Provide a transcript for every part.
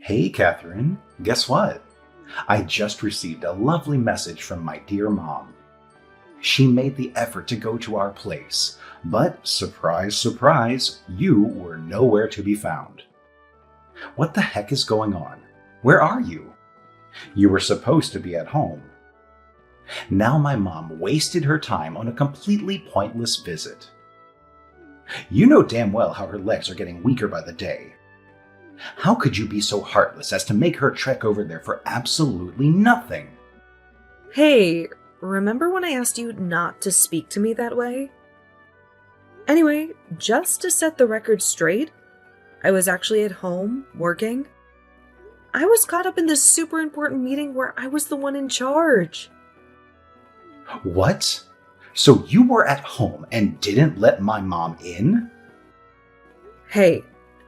Hey, Catherine, guess what? I just received a lovely message from my dear mom. She made the effort to go to our place, but surprise, surprise, you were nowhere to be found. What the heck is going on? Where are you? You were supposed to be at home. Now my mom wasted her time on a completely pointless visit. You know damn well how her legs are getting weaker by the day. How could you be so heartless as to make her trek over there for absolutely nothing? Hey, remember when I asked you not to speak to me that way? Anyway, just to set the record straight, I was actually at home, working. I was caught up in this super important meeting where I was the one in charge. What? So you were at home and didn't let my mom in? Hey,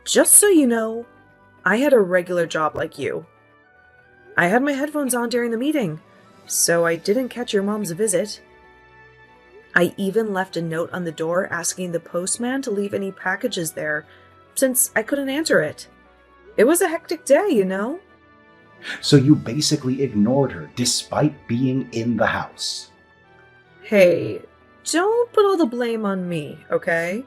just so you know, I had a regular job like you. I had my headphones on during the meeting, so I didn't catch your mom's visit. I even left a note on the door asking the postman to leave any packages there, since I couldn't answer it. It was a hectic day, you know? So you basically ignored her despite being in the house. Hey, don't put all the blame on me, okay?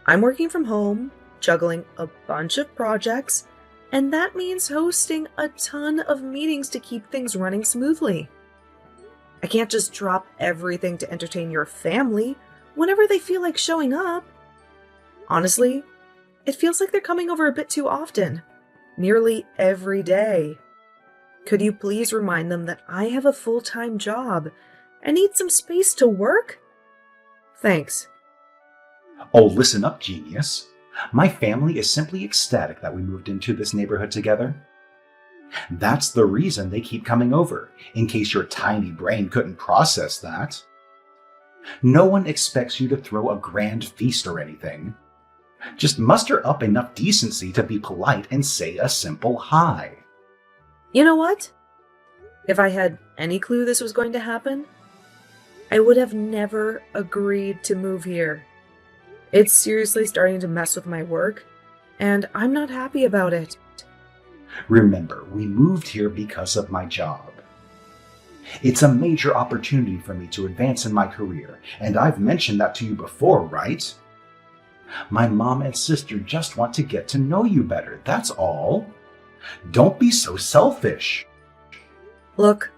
I'm working from home, juggling a bunch of projects, and that means hosting a ton of meetings to keep things running smoothly. I can't just drop everything to entertain your family whenever they feel like showing up. Honestly, it feels like they're coming over a bit too often, nearly every day. Could you please remind them that I have a full-time job and need some space to work? Thanks. Oh, listen up, genius. My family is simply ecstatic that we moved into this neighborhood together. That's the reason they keep coming over, in case your tiny brain couldn't process that. No one expects you to throw a grand feast or anything. Just muster up enough decency to be polite and say a simple hi. You know what? If I had any clue this was going to happen, I would have never agreed to move here. It's seriously starting to mess with my work, and I'm not happy about it. Remember, we moved here because of my job. It's a major opportunity for me to advance in my career, and I've mentioned that to you before, right? My mom and sister just want to get to know you better, that's all. Don't be so selfish. Look,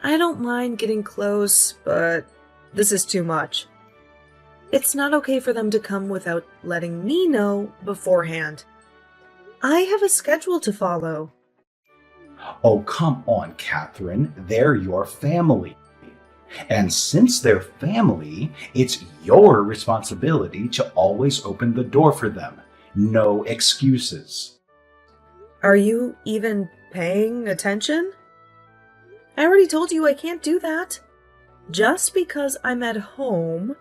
I don't mind getting close, but this is too much. It's not okay for them to come without letting me know beforehand. I have a schedule to follow. Oh, come on, Catherine. They're your family. And since they're family, it's your responsibility to always open the door for them. No excuses. Are you even paying attention? I already told you I can't do that. Just because I'm at home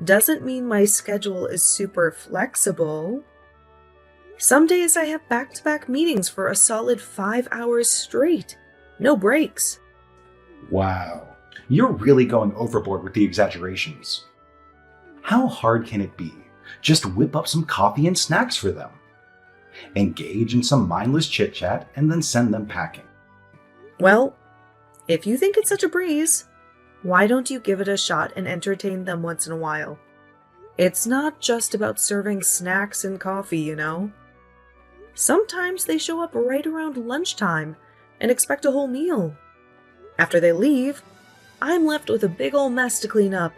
doesn't mean my schedule is super flexible. Some days I have back-to-back meetings for a solid 5 hours straight. No breaks. Wow, you're really going overboard with the exaggerations. How hard can it be? Just whip up some coffee and snacks for them. Engage in some mindless chit-chat and then send them packing. Well, if you think it's such a breeze, why don't you give it a shot and entertain them once in a while? It's not just about serving snacks and coffee, you know? Sometimes they show up right around lunchtime and expect a whole meal. After they leave, I'm left with a big ol' mess to clean up.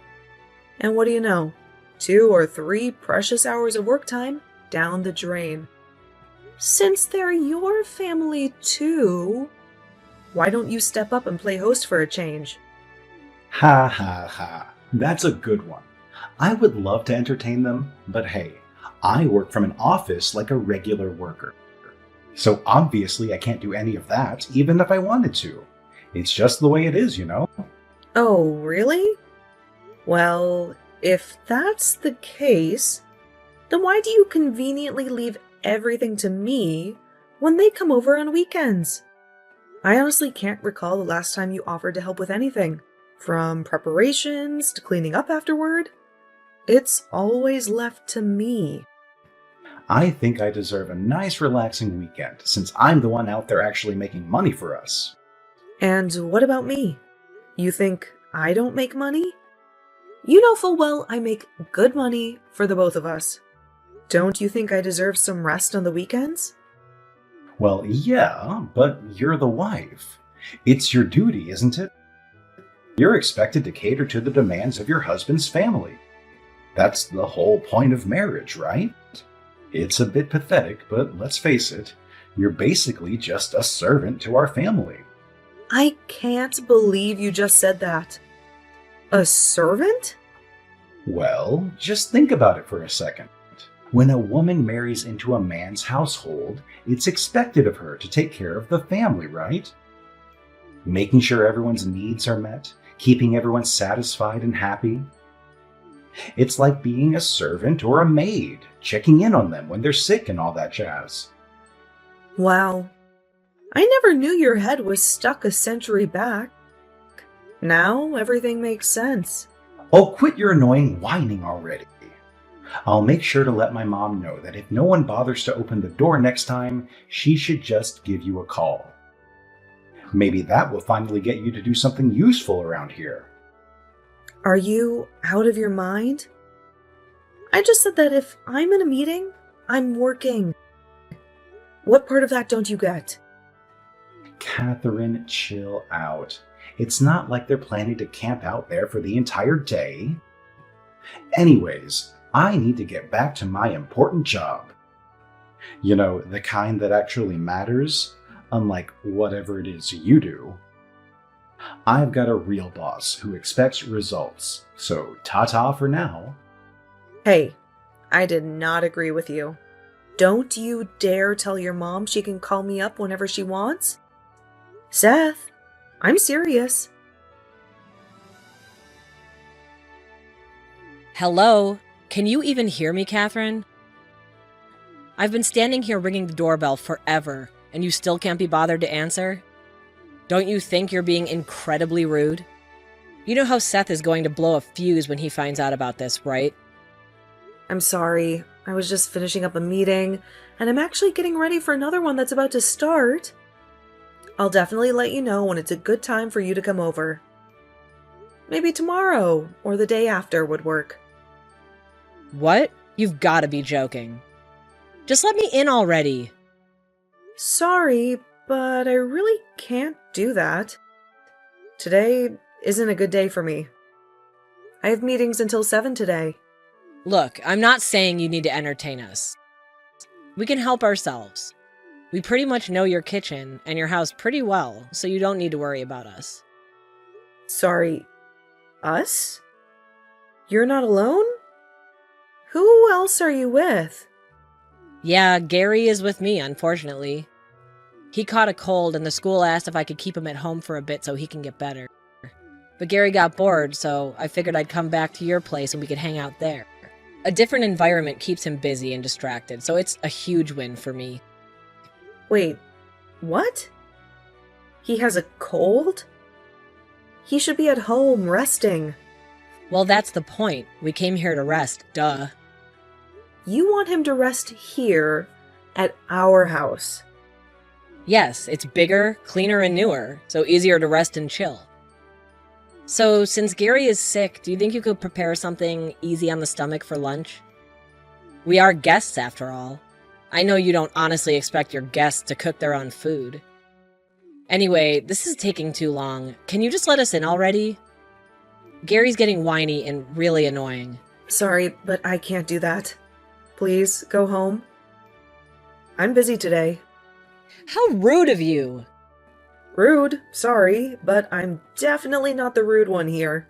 And what do you know? 2 or 3 precious hours of work time down the drain. Since they're your family too, why don't you step up and play host for a change? Ha ha ha. That's a good one. I would love to entertain them, but hey, I work from an office like a regular worker. So obviously I can't do any of that, even if I wanted to. It's just the way it is, you know? Oh, really? Well, if that's the case, then why do you conveniently leave everything to me when they come over on weekends? I honestly can't recall the last time you offered to help with anything, from preparations to cleaning up afterward. It's always left to me. I think I deserve a nice relaxing weekend since I'm the one out there actually making money for us. And what about me? You think I don't make money? You know full well I make good money for the both of us. Don't you think I deserve some rest on the weekends? Well, yeah, but you're the wife. It's your duty, isn't it? You're expected to cater to the demands of your husband's family. That's the whole point of marriage, right? It's a bit pathetic, but let's face it, you're basically just a servant to our family. I can't believe you just said that. A servant? Well, just think about it for a second. When a woman marries into a man's household, it's expected of her to take care of the family, right? Making sure everyone's needs are met, keeping everyone satisfied and happy. It's like being a servant or a maid, checking in on them when they're sick and all that jazz. Wow. I never knew your head was stuck a century back. Now everything makes sense. Oh, quit your annoying whining already. I'll make sure to let my mom know that if no one bothers to open the door next time, she should just give you a call. Maybe that will finally get you to do something useful around here. Are you out of your mind? I just said that if I'm in a meeting, I'm working. What part of that don't you get? Catherine, chill out. It's not like they're planning to camp out there for the entire day. Anyways, I need to get back to my important job. You know, the kind that actually matters, unlike whatever it is you do. I've got a real boss who expects results, so ta-ta for now. Hey, I did not agree with you. Don't you dare tell your mom she can call me up whenever she wants. Seth, I'm serious. Hello? Can you even hear me, Catherine? I've been standing here ringing the doorbell forever, and you still can't be bothered to answer? Don't you think you're being incredibly rude? You know how Seth is going to blow a fuse when he finds out about this, right? I'm sorry. I was just finishing up a meeting, and I'm actually getting ready for another one that's about to start. I'll definitely let you know when it's a good time for you to come over. Maybe tomorrow or the day after would work. What? You've got to be joking. Just let me in already. Sorry, but I really can't do that. Today isn't a good day for me. I have meetings until 7 today. Look, I'm not saying you need to entertain us. We can help ourselves. We pretty much know your kitchen and your house pretty well, so you don't need to worry about us. Sorry, us? You're not alone? Who else are you with? Yeah, Gary is with me, unfortunately. He caught a cold and the school asked if I could keep him at home for a bit so he can get better. But Gary got bored, so I figured I'd come back to your place and we could hang out there. A different environment keeps him busy and distracted, so it's a huge win for me. Wait, what? He has a cold? He should be at home, resting. Well, that's the point. We came here to rest, duh. You want him to rest here, at our house. Yes, it's bigger, cleaner, and newer, so easier to rest and chill. So, since Gary is sick, do you think you could prepare something easy on the stomach for lunch? We are guests, after all. I know you don't honestly expect your guests to cook their own food. Anyway, this is taking too long. Can you just let us in already? Gary's getting whiny and really annoying. Sorry, but I can't do that. Please, go home. I'm busy today. How rude of you! Rude, sorry, but I'm definitely not the rude one here.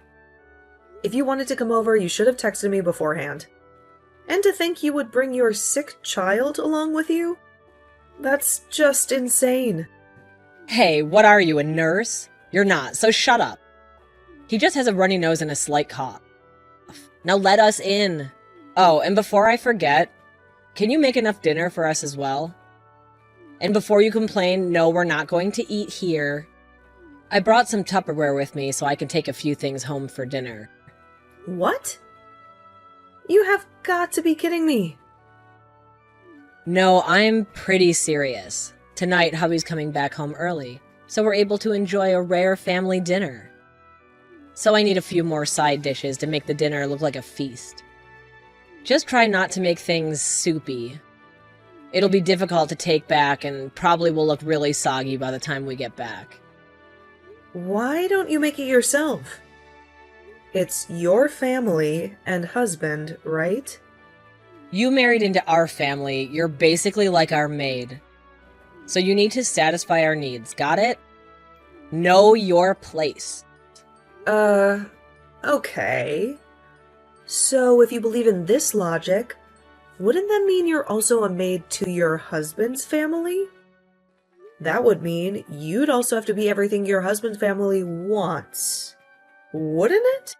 If you wanted to come over, you should have texted me beforehand. And to think you would bring your sick child along with you? That's just insane. Hey, what are you, a nurse? You're not, so shut up. He just has a runny nose and a slight cough. Now let us in. Oh, and before I forget, can you make enough dinner for us as well? And before you complain, no, we're not going to eat here. I brought some Tupperware with me so I can take a few things home for dinner. What? You have got to be kidding me. No, I'm pretty serious. Tonight, hubby's coming back home early, so we're able to enjoy a rare family dinner. So I need a few more side dishes to make the dinner look like a feast. Just try not to make things soupy. It'll be difficult to take back and probably will look really soggy by the time we get back. Why don't you make it yourself? It's your family and husband, right? You married into our family, you're basically like our maid. So you need to satisfy our needs, got it? Know your place. Okay. So if you believe in this logic, wouldn't that mean you're also a maid to your husband's family? That would mean you'd also have to be everything your husband's family wants. Wouldn't it?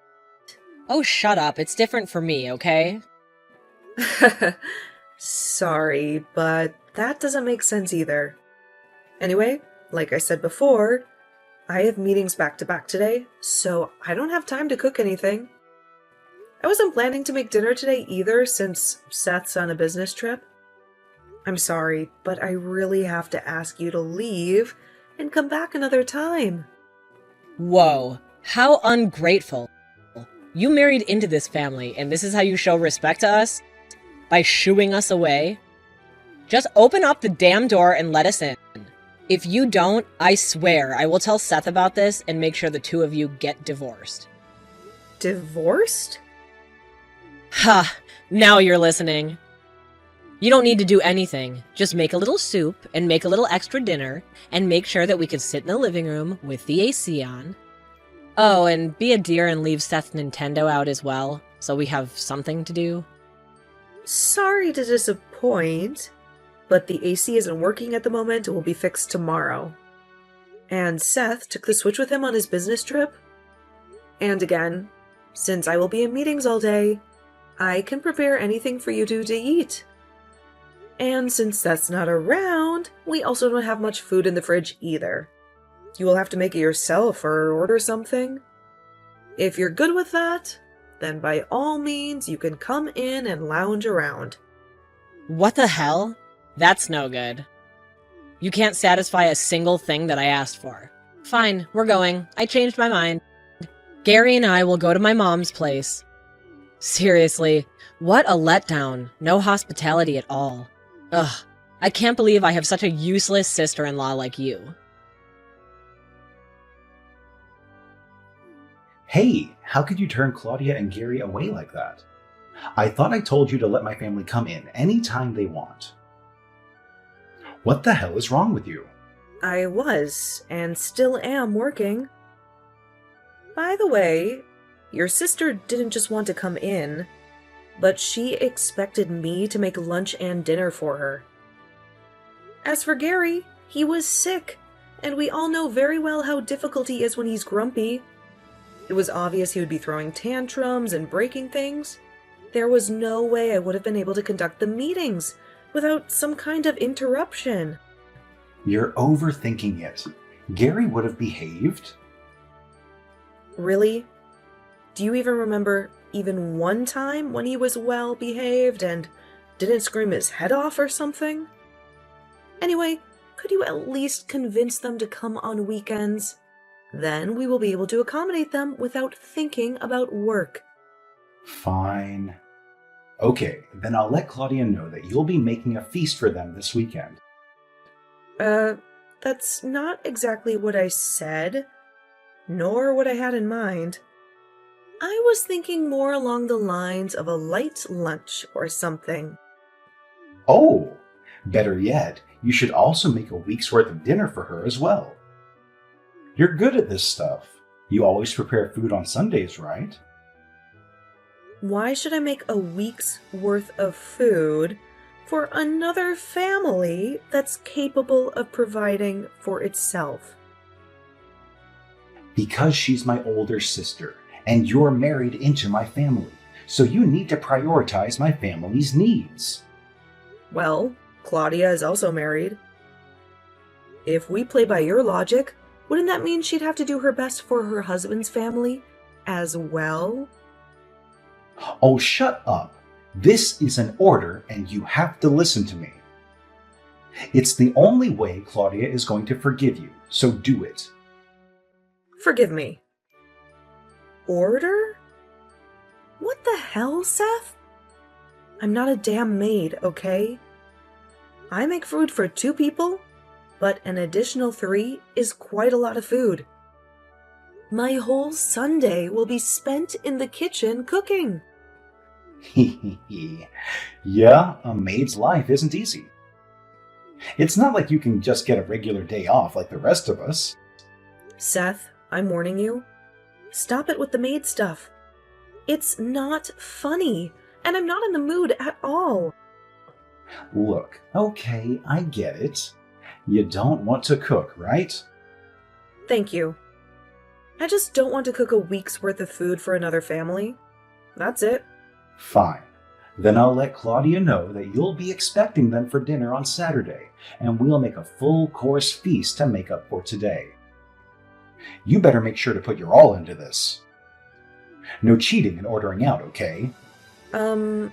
Oh, shut up. It's different for me, okay? Sorry, but that doesn't make sense either. Anyway, like I said before, I have meetings back to back today, so I don't have time to cook anything. I wasn't planning to make dinner today either since Seth's on a business trip. I'm sorry, but I really have to ask you to leave and come back another time. Whoa, how ungrateful. You married into this family, and this is how you show respect to us? By shooing us away? Just open up the damn door and let us in. If you don't, I swear I will tell Seth about this and make sure the two of you get divorced. Divorced? Ha! Now you're listening. You don't need to do anything. Just make a little soup and make a little extra dinner and make sure that we can sit in the living room with the AC on. Oh, and be a dear and leave Seth's Nintendo out as well, so we have something to do. Sorry to disappoint, but the AC isn't working at the moment. It will be fixed tomorrow. And Seth took the Switch with him on his business trip. And again, since I will be in meetings all day, I can prepare anything for you two to eat. And since Seth's not around, we also don't have much food in the fridge either. You will have to make it yourself or order something. If you're good with that, then by all means you can come in and lounge around. What the hell? That's no good. You can't satisfy a single thing that I asked for. Fine, we're going. I changed my mind. Gary and I will go to my mom's place. Seriously, what a letdown. No hospitality at all. Ugh, I can't believe I have such a useless sister-in-law like you. Hey, how could you turn Claudia and Gary away like that? I thought I told you to let my family come in anytime they want. What the hell is wrong with you? I was, and still am, working. By the way, your sister didn't just want to come in, but she expected me to make lunch and dinner for her. As for Gary, he was sick, and we all know very well how difficult he is when he's grumpy. It was obvious he would be throwing tantrums and breaking things. There was no way I would have been able to conduct the meetings without some kind of interruption. You're overthinking it. Gary would have behaved. Really? Do you even remember even one time when he was well behaved and didn't scream his head off or something? Anyway, could you at least convince them to come on weekends? Then we will be able to accommodate them without thinking about work. Fine. Okay, then I'll let Claudia know that you'll be making a feast for them this weekend. That's not exactly what I said, nor what I had in mind. I was thinking more along the lines of a light lunch or something. Oh, better yet, you should also make a week's worth of dinner for her as well. You're good at this stuff. You always prepare food on Sundays, right? Why should I make a week's worth of food for another family that's capable of providing for itself? Because she's my older sister, and you're married into my family, so you need to prioritize my family's needs. Well, Claudia is also married. If we play by your logic, wouldn't that mean she'd have to do her best for her husband's family as well? Oh, shut up. This is an order, and you have to listen to me. It's the only way Claudia is going to forgive you, so do it. Forgive me. Order? What the hell, Seth? I'm not a damn maid, okay? I make food for 2 people, but an additional 3 is quite a lot of food. My whole Sunday will be spent in the kitchen cooking. Yeah, a maid's life isn't easy. It's not like you can just get a regular day off like the rest of us. Seth, I'm warning you. Stop it with the maid stuff. It's not funny, and I'm not in the mood at all. Look, okay, I get it. You don't want to cook, right? Thank you. I just don't want to cook a week's worth of food for another family. That's it. Fine. Then I'll let Claudia know that you'll be expecting them for dinner on Saturday, and we'll make a full-course feast to make up for today. You better make sure to put your all into this. No cheating and ordering out, okay? And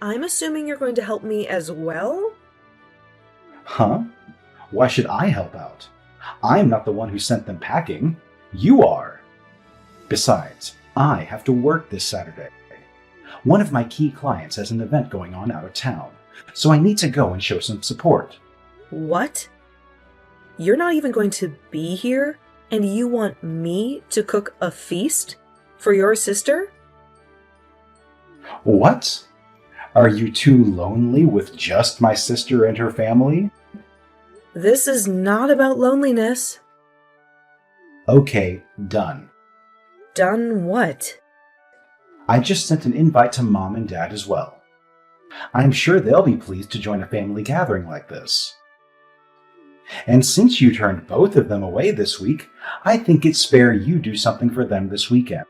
I'm assuming you're going to help me as well? Huh? Why should I help out? I'm not the one who sent them packing. You are. Besides, I have to work this Saturday. One of my key clients has an event going on out of town, so I need to go and show some support. What? You're not even going to be here, and you want me to cook a feast for your sister? What? Are you too lonely with just my sister and her family? This is not about loneliness. Okay, done. Done what? I just sent an invite to Mom and Dad as well. I'm sure they'll be pleased to join a family gathering like this. And since you turned both of them away this week, I think it's fair you do something for them this weekend.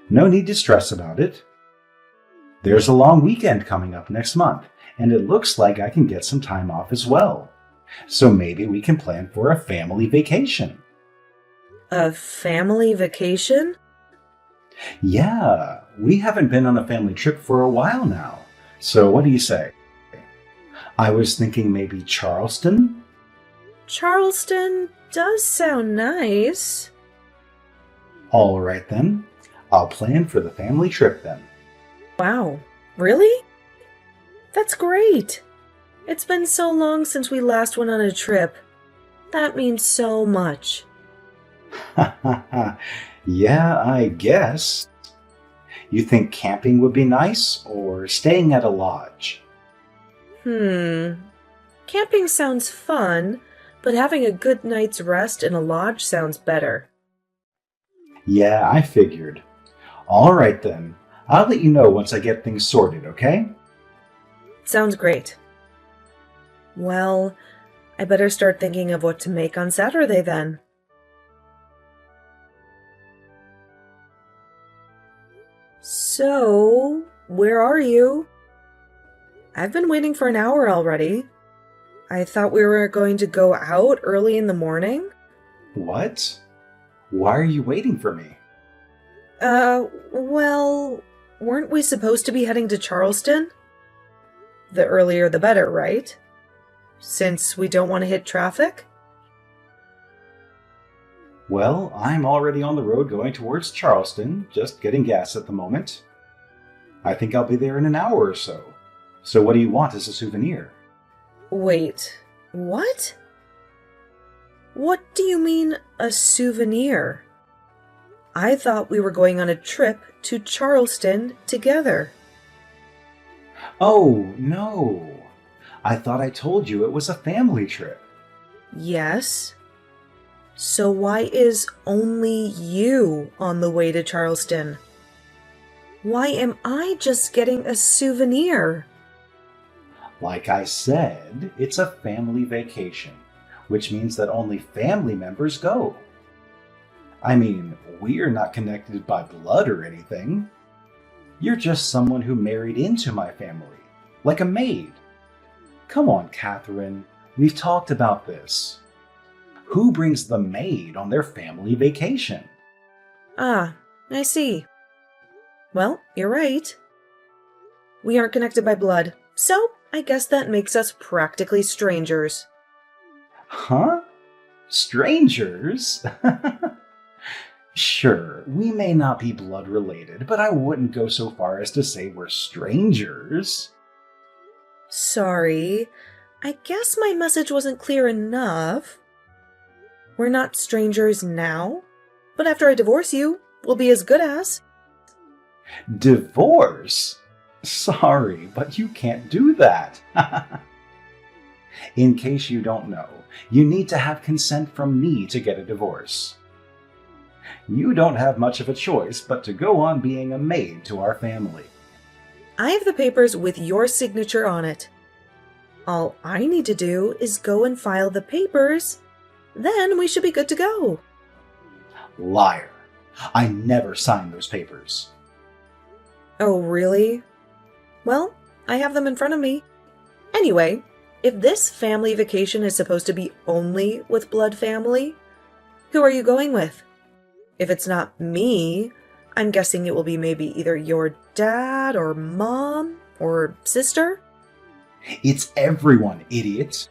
No need to stress about it. There's a long weekend coming up next month, and it looks like I can get some time off as well. So maybe we can plan for a family vacation. A family vacation? Yeah, we haven't been on a family trip for a while now. So what do you say? I was thinking maybe Charleston? Charleston does sound nice. All right then. I'll plan for the family trip then. Wow, really? That's great. It's been so long since we last went on a trip. That means so much. Yeah, I guess. You think camping would be nice or staying at a lodge? Camping sounds fun, but having a good night's rest in a lodge sounds better. Yeah, I figured. All right then. I'll let you know once I get things sorted, okay? Sounds great. Well, I better start thinking of what to make on Saturday then. So, where are you? I've been waiting for an hour already. I thought we were going to go out early in the morning. What? Why are you waiting for me? Well, weren't we supposed to be heading to Charleston? The earlier the better, right? Since we don't want to hit traffic? Well, I'm already on the road going towards Charleston, just getting gas at the moment. I think I'll be there in an hour or so. So what do you want as a souvenir? Wait, what? What do you mean, a souvenir? I thought we were going on a trip to Charleston together. Oh, no. I thought I told you it was a family trip. Yes. So why is only you on the way to Charleston? Why am I just getting a souvenir? Like I said, it's a family vacation, which means that only family members go. I mean, we're not connected by blood or anything. You're just someone who married into my family, like a maid. Come on, Catherine, we've talked about this. Who brings the maid on their family vacation? Ah, I see. Well, you're right. We aren't connected by blood, so I guess that makes us practically strangers. Huh? Strangers? Sure, we may not be blood related, but I wouldn't go so far as to say we're strangers. Sorry, I guess my message wasn't clear enough. We're not strangers now, but after I divorce you, we'll be as good as. Divorce? Sorry, but you can't do that. In case you don't know, you need to have consent from me to get a divorce. You don't have much of a choice but to go on being a maid to our family. I have the papers with your signature on it. All I need to do is go and file the papers. Then we should be good to go. Liar. I never signed those papers. Oh, really? Well, I have them in front of me. Anyway, if this family vacation is supposed to be only with blood family, who are you going with? If it's not me, I'm guessing it will be maybe either your dad or mom or sister. It's everyone, idiot.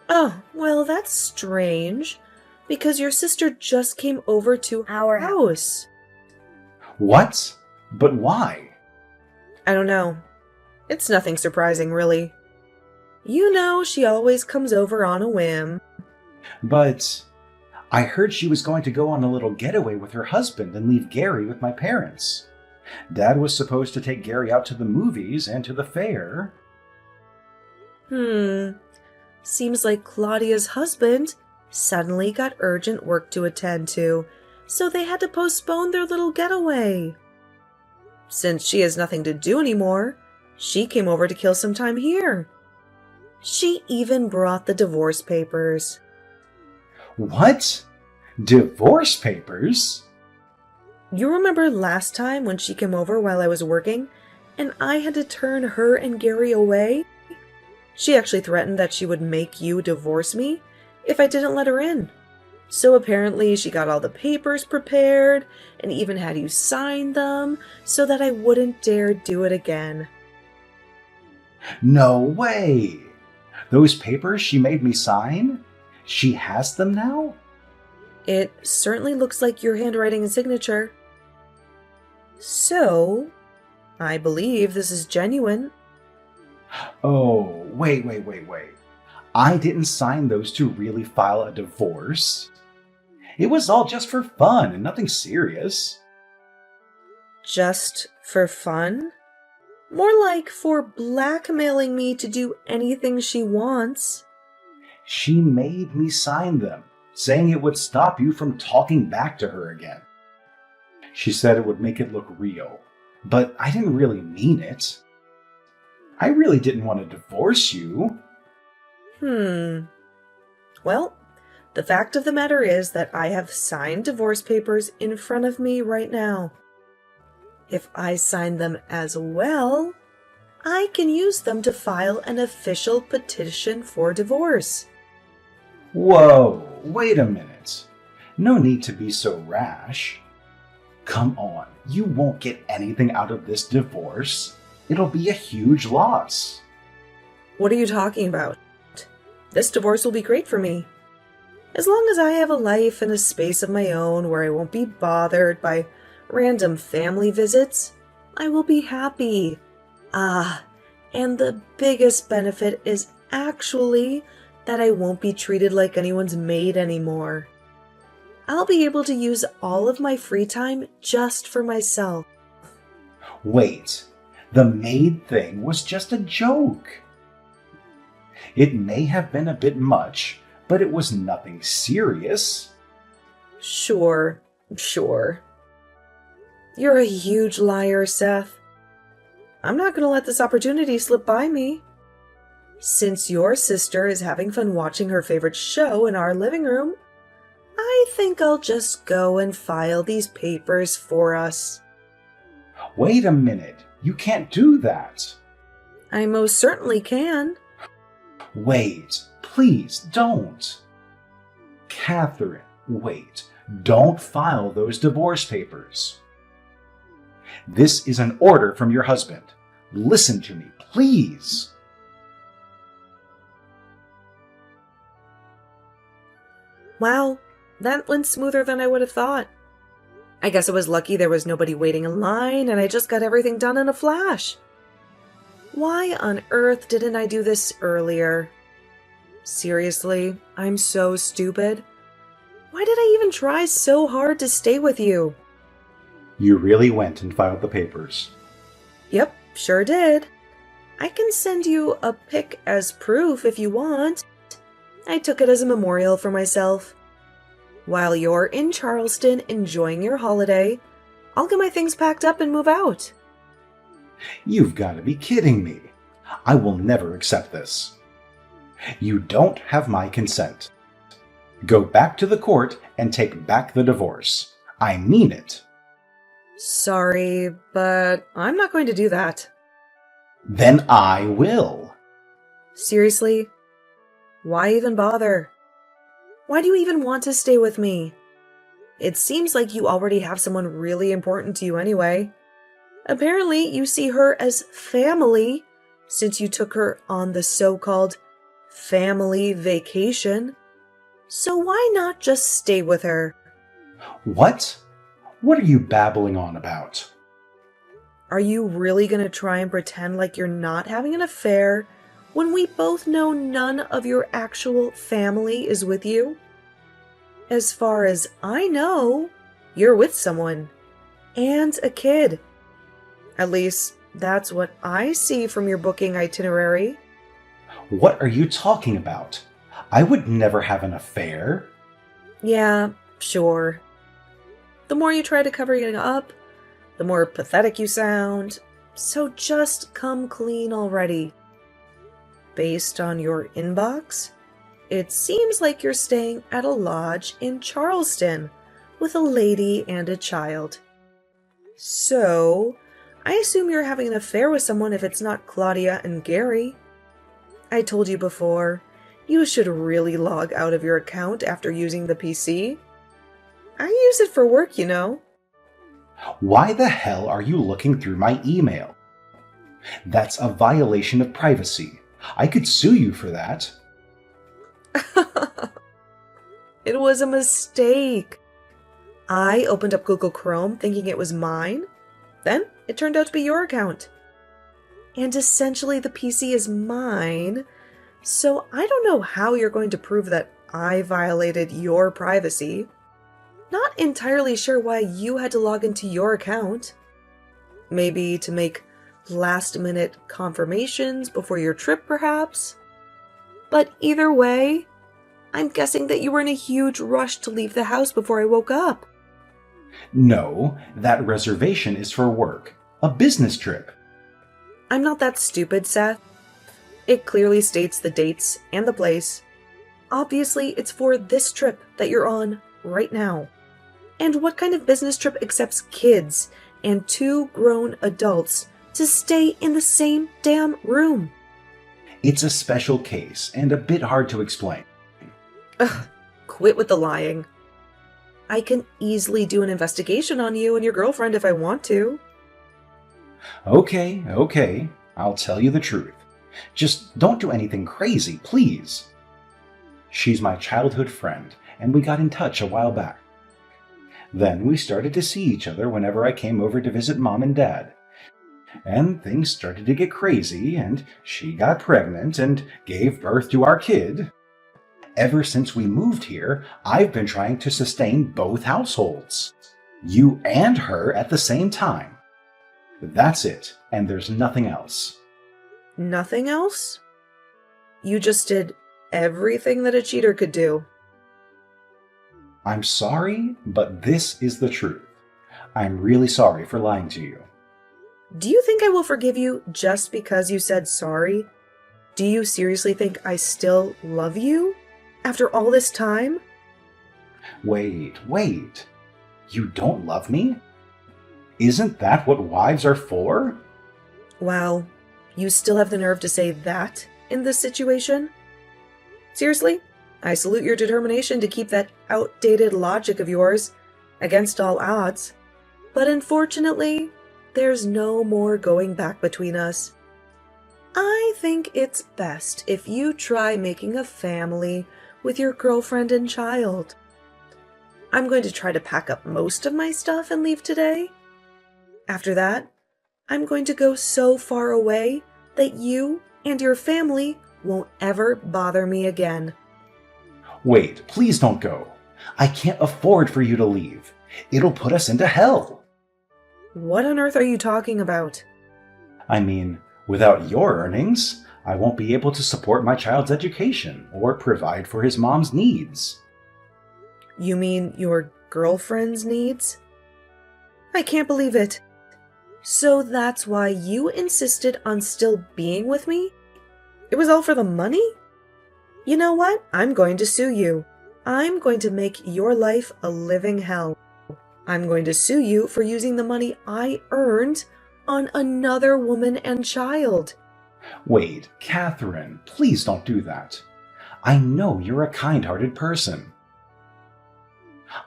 Oh, well, that's strange, because your sister just came over to our house. What? But why? I don't know. It's nothing surprising, really. You know, she always comes over on a whim. But I heard she was going to go on a little getaway with her husband and leave Gary with my parents. Dad was supposed to take Gary out to the movies and to the fair. Seems like Claudia's husband suddenly got urgent work to attend to, so they had to postpone their little getaway. Since she has nothing to do anymore, she came over to kill some time here. She even brought the divorce papers. What? Divorce papers? You remember last time when she came over while I was working, and I had to turn her and Gary away? She actually threatened that she would make you divorce me if I didn't let her in. So apparently she got all the papers prepared and even had you sign them so that I wouldn't dare do it again. No way! Those papers she made me sign? She has them now? It certainly looks like your handwriting and signature. So, I believe this is genuine. Oh, wait. I didn't sign those to really file a divorce. It was all just for fun and nothing serious. Just for fun? More like for blackmailing me to do anything she wants. She made me sign them, saying it would stop you from talking back to her again. She said it would make it look real, but I didn't really mean it. I really didn't want to divorce you. Well, the fact of the matter is that I have signed divorce papers in front of me right now. If I sign them as well, I can use them to file an official petition for divorce. Whoa, wait a minute. No need to be so rash. Come on, you won't get anything out of this divorce. It'll be a huge loss. What are you talking about? This divorce will be great for me. As long as I have a life and a space of my own where I won't be bothered by random family visits, I will be happy. And the biggest benefit is actually that I won't be treated like anyone's maid anymore. I'll be able to use all of my free time just for myself. Wait, the maid thing was just a joke. It may have been a bit much, but it was nothing serious. Sure. You're a huge liar, Seth. I'm not going to let this opportunity slip by me. Since your sister is having fun watching her favorite show in our living room, I think I'll just go and file these papers for us. Wait a minute, you can't do that. I most certainly can. Wait, please don't. Catherine, wait, don't file those divorce papers. This is an order from your husband. Listen to me, please. Wow, that went smoother than I would have thought. I guess I was lucky there was nobody waiting in line and I just got everything done in a flash. Why on earth didn't I do this earlier? Seriously, I'm so stupid. Why did I even try so hard to stay with you? You really went and filed the papers. Yep, sure did. I can send you a pic as proof if you want. I took it as a memorial for myself. While you're in Charleston enjoying your holiday, I'll get my things packed up and move out. You've got to be kidding me. I will never accept this. You don't have my consent. Go back to the court and take back the divorce. I mean it. Sorry, but I'm not going to do that. Then I will. Seriously? Why even bother? Why do you even want to stay with me? It seems like you already have someone really important to you anyway. Apparently, you see her as family since you took her on the so-called family vacation. So why not just stay with her? What? What are you babbling on about? Are you really going to try and pretend like you're not having an affair when we both know none of your actual family is with you? As far as I know, you're with someone. And a kid. At least, that's what I see from your booking itinerary. What are you talking about? I would never have an affair. Yeah, sure. The more you try to cover it up, the more pathetic you sound. So just come clean already. Based on your inbox, it seems like you're staying at a lodge in Charleston with a lady and a child. So, I assume you're having an affair with someone if it's not Claudia and Gary. I told you before, you should really log out of your account after using the PC. I use it for work, you know. Why the hell are you looking through my email? That's a violation of privacy. I could sue you for that. It was a mistake. I opened up Google Chrome thinking it was mine. Then it turned out to be your account. And essentially the PC is mine, so I don't know how you're going to prove that I violated your privacy. Not entirely sure why you had to log into your account. Maybe to make last-minute confirmations before your trip, perhaps? But either way, I'm guessing that you were in a huge rush to leave the house before I woke up. No, that reservation is for work. A business trip. I'm not that stupid, Seth. It clearly states the dates and the place. Obviously, it's for this trip that you're on right now. And what kind of business trip accepts kids and 2 grown adults to stay in the same damn room? It's a special case and a bit hard to explain. Ugh, quit with the lying. I can easily do an investigation on you and your girlfriend if I want to. Okay, I'll tell you the truth. Just don't do anything crazy, please. She's my childhood friend, and we got in touch a while back. Then we started to see each other whenever I came over to visit Mom and Dad. And things started to get crazy, and she got pregnant and gave birth to our kid. Ever since we moved here, I've been trying to sustain both households. You and her at the same time. That's it, and there's nothing else. Nothing else? You just did everything that a cheater could do. I'm sorry, but this is the truth. I'm really sorry for lying to you. Do you think I will forgive you just because you said sorry? Do you seriously think I still love you? After all this time? Wait. You don't love me? Isn't that what wives are for? Wow, you still have the nerve to say that in this situation? Seriously, I salute your determination to keep that outdated logic of yours against all odds. But unfortunately, there's no more going back between us. I think it's best if you try making a family with your girlfriend and child. I'm going to try to pack up most of my stuff and leave today. After that, I'm going to go so far away that you and your family won't ever bother me again. Wait, please don't go. I can't afford for you to leave. It'll put us into hell. What on earth are you talking about? I mean, without your earnings, I won't be able to support my child's education or provide for his mom's needs. You mean your girlfriend's needs? I can't believe it. So that's why you insisted on still being with me? It was all for the money? You know what? I'm going to sue you. I'm going to make your life a living hell. I'm going to sue you for using the money I earned on another woman and child. Wait, Catherine, please don't do that. I know you're a kind-hearted person.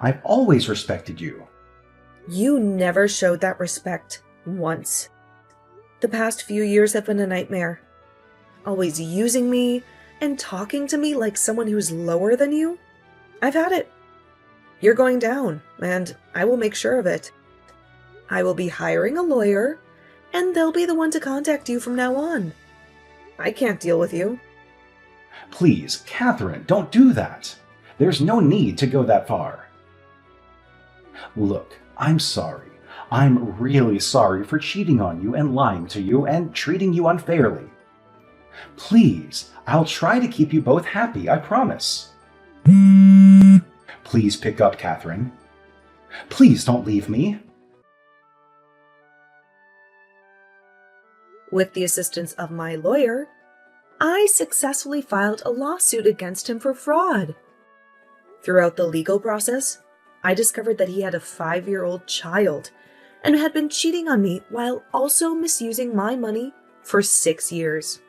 I've always respected you. You never showed that respect once. The past few years have been a nightmare. Always using me and talking to me like someone who's lower than you. I've had it. You're going down, and I will make sure of it. I will be hiring a lawyer, and they'll be the one to contact you from now on. I can't deal with you. Please, Catherine, don't do that. There's no need to go that far. Look, I'm sorry. I'm really sorry for cheating on you and lying to you and treating you unfairly. Please, I'll try to keep you both happy, I promise. Please pick up, Catherine. Please don't leave me. With the assistance of my lawyer, I successfully filed a lawsuit against him for fraud. Throughout the legal process, I discovered that he had a 5-year-old child and had been cheating on me while also misusing my money for 6 years.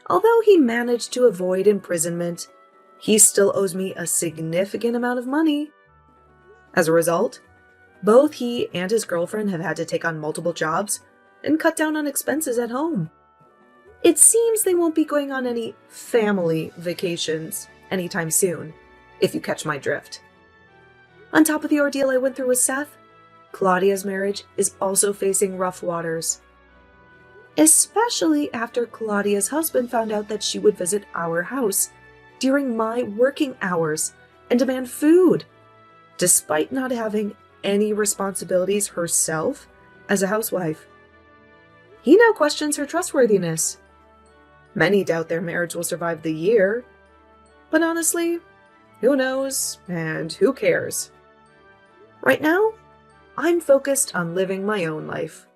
Although he managed to avoid imprisonment, he still owes me a significant amount of money. As a result, both he and his girlfriend have had to take on multiple jobs and cut down on expenses at home. It seems they won't be going on any family vacations anytime soon, if you catch my drift. On top of the ordeal I went through with Seth, Claudia's marriage is also facing rough waters. Especially after Claudia's husband found out that she would visit our house during my working hours and demand food, despite not having any responsibilities herself as a housewife. He now questions her trustworthiness. Many doubt their marriage will survive the year, but honestly, who knows and who cares? Right now, I'm focused on living my own life.